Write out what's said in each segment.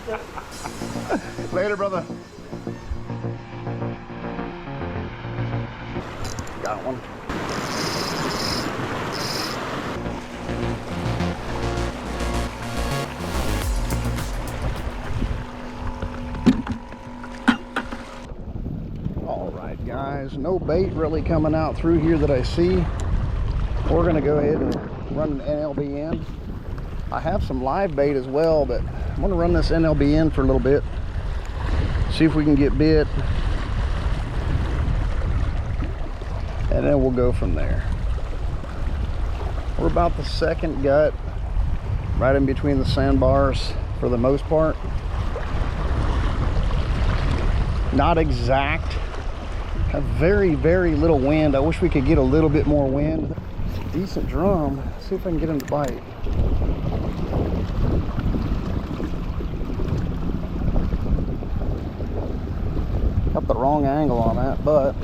Later, brother. Got one. All right, guys, no bait really coming out through here that I see. We're gonna go ahead and run an NLB in. I have some live bait as well, but I'm gonna run this NLB in for a little bit, see if we can get bit, and then we'll go from there. We're about the second gut, right in between the sandbars for the most part. Not exact. Have very, very little wind. I wish we could get a little bit more wind. It's a decent drum. Let's see if I can get him to bite. Got the wrong angle on that, but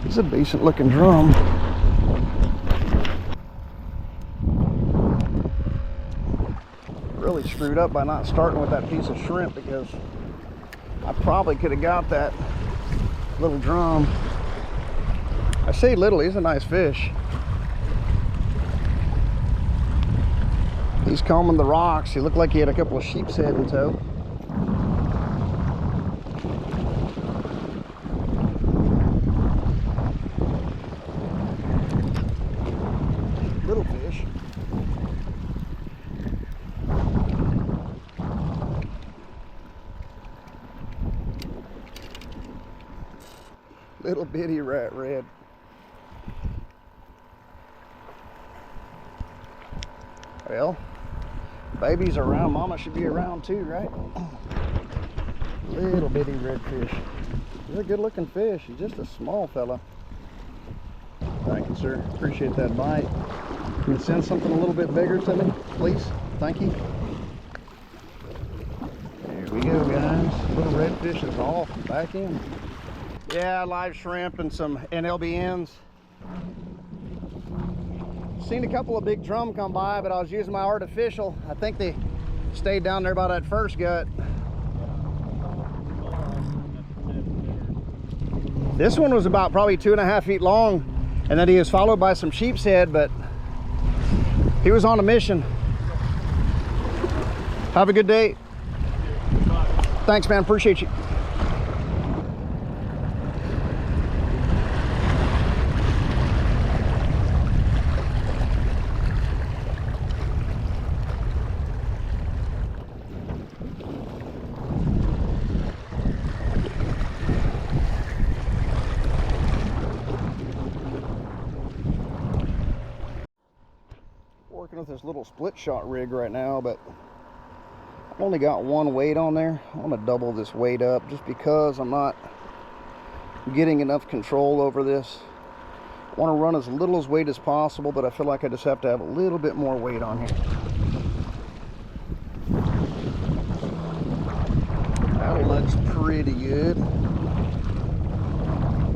it's a decent looking drum. Really screwed up by not starting with that piece of shrimp, because I probably could have got that little drum. I say little, he's a nice fish. He's combing the rocks. He looked like he had a couple of sheep's head in tow. Little fish. Little bitty rat red. Well, baby's around, mama should be around too, right? Little bitty redfish. He's a good looking fish. He's just a small fella. Thank you, sir. Appreciate that bite. Can you send something a little bit bigger to me, please? Thank you. There we go, guys. Little redfish is off, back in. Yeah, live shrimp and some NLBNs. Seen a couple of big drum come by, but I was using my artificial. I think they stayed down there by that first gut. This one was about probably 2.5 feet long, and then he was followed by some sheep's head, but he was on a mission. Have a good day. Thanks, man. Appreciate you. Working with this little split shot rig right now, but I've only got one weight on there. I'm gonna double this weight up just because I'm not getting enough control over this. I want to run as little as weight as possible, but I feel like I just have to have a little bit more weight on here. That looks pretty good.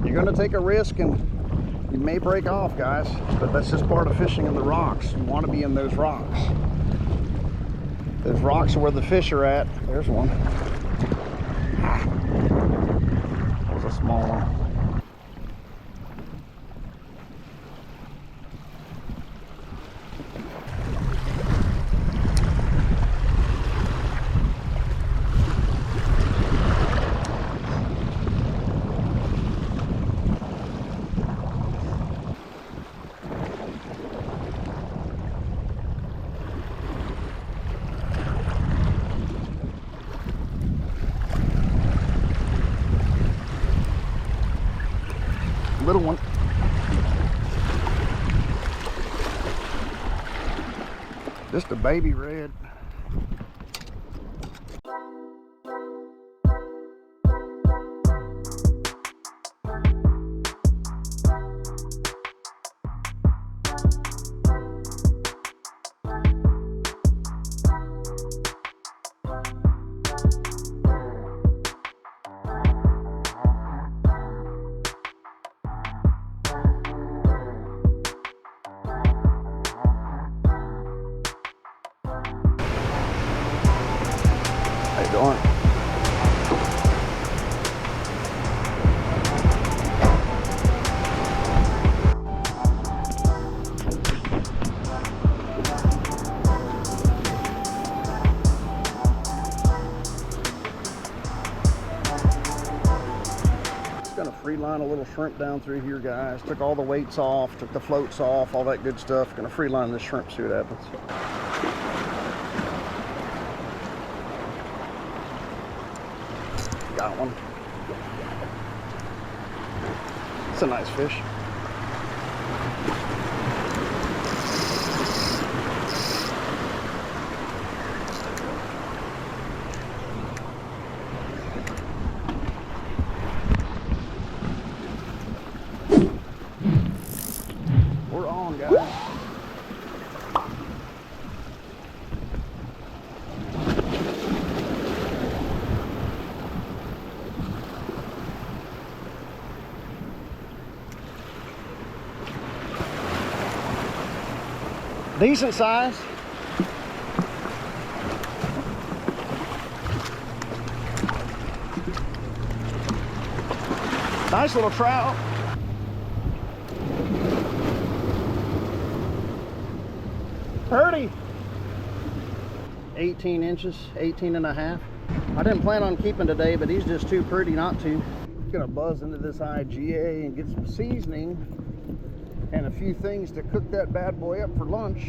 You're gonna take a risk and you may break off, guys, but that's just part of fishing in the rocks. You want to be in those rocks. Those rocks are where the fish are at. There's one. That was a small one. Little one. Just a baby red. darn. Gonna free line a little shrimp down through here, guys. Took all the weights off, took the floats off, all that good stuff. Gonna free line this shrimp, see what happens. Got one. It's a nice fish. We're on, guys. Decent size. Nice little trout. Pretty. 18 inches, 18 and a half. I didn't plan on keeping today, but he's just too pretty not to. Gonna buzz into this IGA and get some seasoning and a few things to cook that bad boy up for lunch.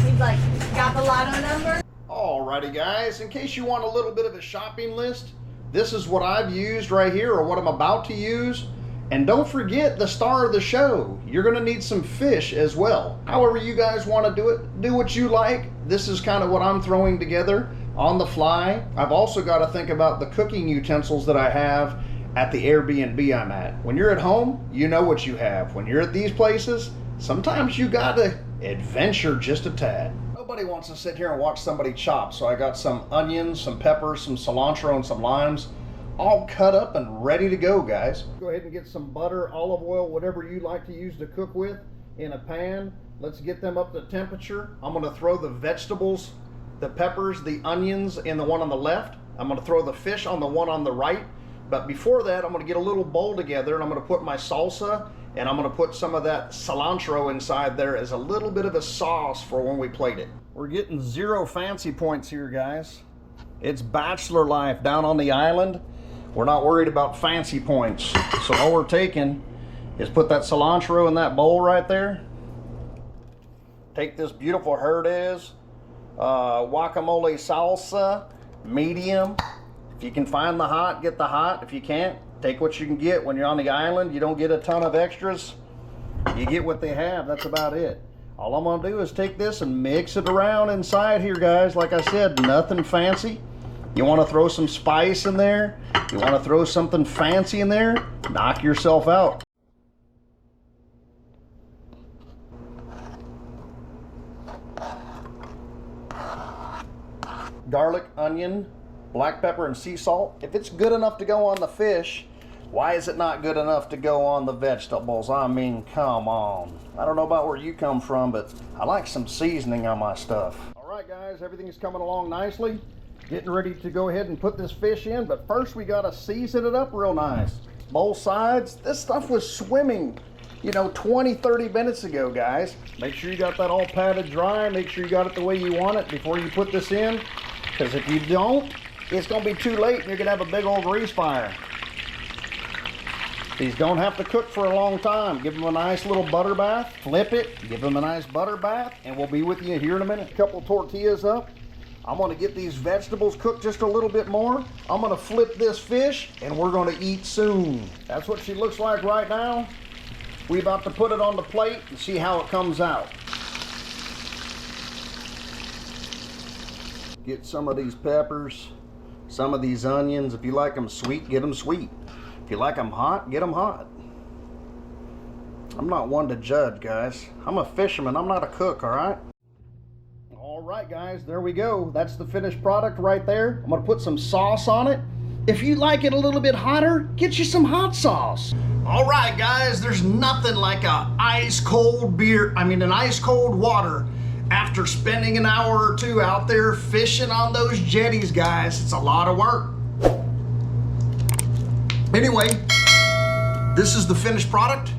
He's like, got the lotto number? Alrighty guys, in case you want a little bit of a shopping list, this is what I've used right here, or what I'm about to use. And don't forget the star of the show. You're gonna need some fish as well. However you guys wanna do it, do what you like. This is kind of what I'm throwing together on the fly. I've also gotta think about the cooking utensils that I have at the Airbnb I'm at. When you're at home, you know what you have. When you're at these places, sometimes you gotta adventure just a tad. Nobody wants to sit here and watch somebody chop, so I got some onions, some peppers, some cilantro, and some limes, all cut up and ready to go, guys. Go ahead and get some butter, olive oil, whatever you like to use to cook with in a pan. Let's get them up to temperature. I'm gonna throw the vegetables, the peppers, the onions in the one on the left. I'm gonna throw the fish on the one on the right. But before that, I'm gonna get a little bowl together and I'm gonna put my salsa and I'm gonna put some of that cilantro inside there as a little bit of a sauce for when we plate it. We're getting 0 fancy points here, guys. It's bachelor life down on the island. We're not worried about fancy points. So all we're taking is put that cilantro in that bowl right there. Take this beautiful Herdez guacamole salsa, medium. If you can find the hot, get the hot. If you can't, take what you can get. When you're on the island, you don't get a ton of extras. You get what they have, that's about it. All I'm gonna do is take this and mix it around inside here, guys. Like I said, nothing fancy. You wanna throw some spice in there, you wanna throw something fancy in there, knock yourself out. Garlic, onion, black pepper, and sea salt. If it's good enough to go on the fish, why is it not good enough to go on the vegetables? I mean, come on. I don't know about where you come from, but I like some seasoning on my stuff. All right, guys, everything's coming along nicely. Getting ready to go ahead and put this fish in, but first we gotta season it up real nice. Both sides. This stuff was swimming, you know, 20, 30 minutes ago, guys. Make sure you got that all patted dry. Make sure you got it the way you want it before you put this in, because if you don't, it's gonna be too late and you're gonna have a big old grease fire. These don't have to cook for a long time. Give them a nice little butter bath, flip it, give them a nice butter bath, and we'll be with you here in a minute. A couple tortillas up. I'm gonna get these vegetables cooked just a little bit more. I'm gonna flip this fish and we're gonna eat soon. That's what she looks like right now. We're about to put it on the plate and see how it comes out. Get some of these peppers, some of these onions. If you like them sweet, get them sweet. If you like them hot, get them hot. I'm not one to judge, guys. I'm a fisherman, I'm not a cook, all right? All right, guys, there we go. That's the finished product right there. I'm gonna put some sauce on it. If you like it a little bit hotter, get you some hot sauce. All right, guys, there's nothing like an ice cold water after spending an hour or two out there fishing on those jetties, guys. It's a lot of work. Anyway, this is the finished product.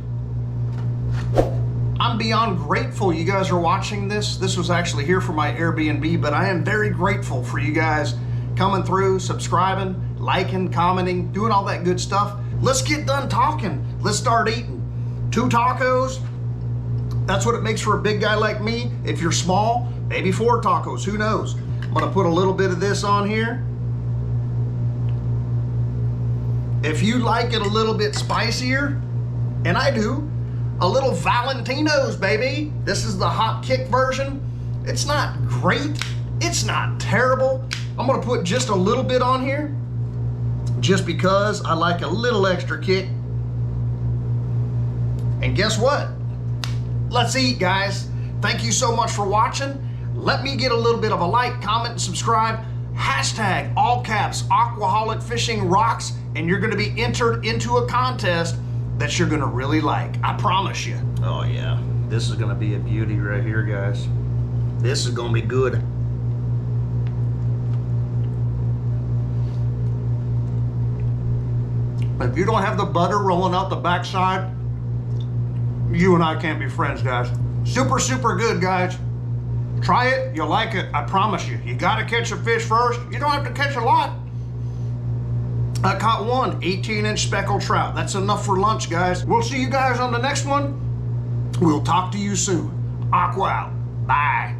I'm beyond grateful you guys are watching this. This was actually here for my Airbnb, but I am very grateful for you guys coming through, subscribing, liking, commenting, doing all that good stuff. Let's get done talking. Let's start eating. 2 tacos. That's what it makes for a big guy like me. If you're small, maybe 4 tacos, who knows? I'm gonna put a little bit of this on here. If you like it a little bit spicier, and I do, a little Valentino's, baby. This is the hot kick version. It's not great, it's not terrible. I'm gonna put just a little bit on here, just because I like a little extra kick. And guess what? Let's eat, guys. Thank you so much for watching. Let me get a little bit of a like, comment, and subscribe. Hashtag all caps Aquaholic Fishing rocks, and you're gonna be entered into a contest that you're gonna really like. I promise you. Oh yeah, this is gonna be a beauty right here, guys. This is gonna be good. If you don't have the butter rolling out the backside, you and I can't be friends, guys. Super, super good, guys. Try it, you'll like it, I promise you. You gotta catch a fish first. You don't have to catch a lot. I caught one 18-inch speckled trout. That's enough for lunch, guys. We'll see you guys on the next one. We'll talk to you soon. Aqua out. Bye.